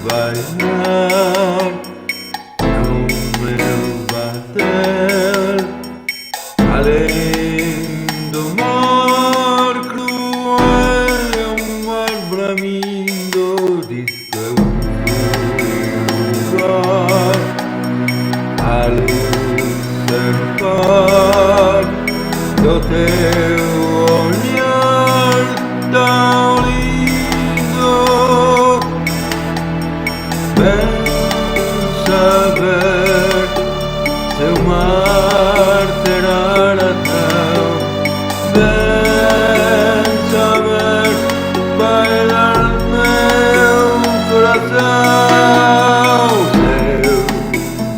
bailar, no me bater, além do mar cruel, é um mar bramindo, diz que eu fui lugar, al cercar do teu olhar tão lindo, vem saber se o mar terá razão, vem saber bailar meu coração, seu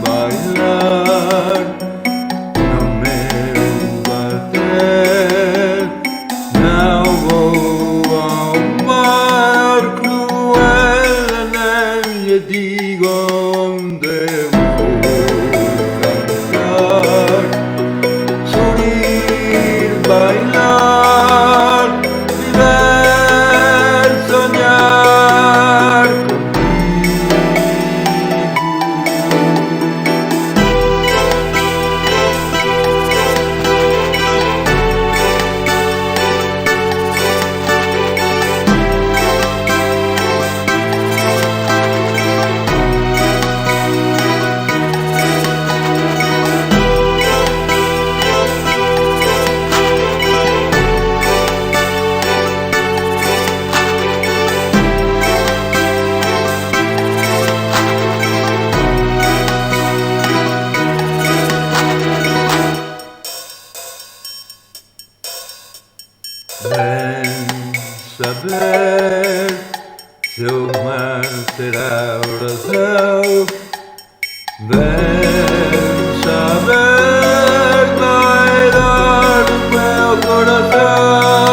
bailar no meu bater, não vou ao mar cruel, nem lhe digo onde vou cantar, sorrir, bailar, viver, sonhar contigo. Vem saber se o mar terá razão, vem saber bailar o meu coração,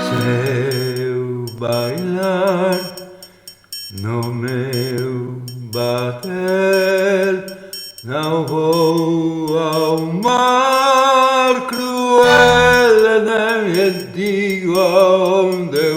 seu bailar no meu bater, não vou ao mar cruel, nem lhe digo onde